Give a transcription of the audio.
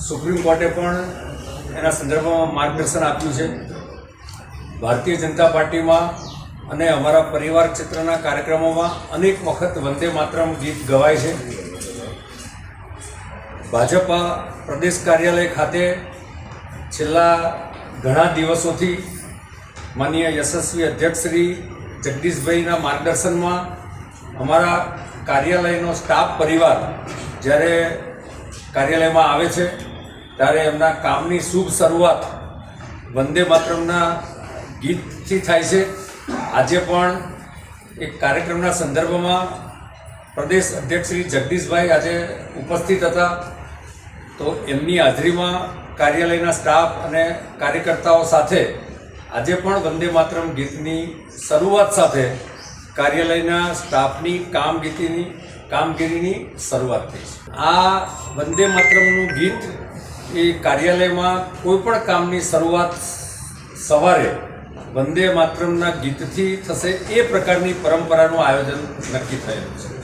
Supreme કોર્ટે પણ એના સંદર્ભમાં માર્ગદર્શન આપ્યું છે। ભારતીય જનતા પાર્ટીમાં અને અમારા પરિવાર ક્ષેત્રના કાર્યક્રમોમાં અનેક વખત વંદે માતરમ ગીત ગવાય છે। ભાજપા પ્રદેશ કાર્યાલય ખાતે છેલ્લા ઘણા દિવસોથી માનનીય યશસ્વી અધ્યક્ષ શ્રી જગદીશભાઈના માર્ગદર્શનમાં અમારા કાર્યાલયનો સ્ટાફ પરિવાર જ્યારે કાર્યાલયમાં આવે છે ત્યારે એમના કામની શુભ શરૂઆત વંદે માતરમના ગીતથી થાય છે। આજે પણ એક કાર્યક્રમના સંદર્ભમાં પ્રદેશ અધ્યક્ષ શ્રી જગદીશભાઈ આજે ઉપસ્થિત હતા, તો એમની હાજરીમાં કાર્યાલયના સ્ટાફ અને કાર્યકર્તાઓ સાથે આજે પણ વંદે માતરમ ગીતની શરૂઆત સાથે કાર્યાલયના સ્ટાફની કામગીરીની શરૂઆત થઈ છે। આ વંદે માતરમનું ગીત એ કાર્યાલયમાં કોઈપણ કામની શરૂઆત સવારે વંદે માતરમના ગીતથી થશે એ પ્રકારની પરંપરાનું આયોજન નક્કી થયેલું છે।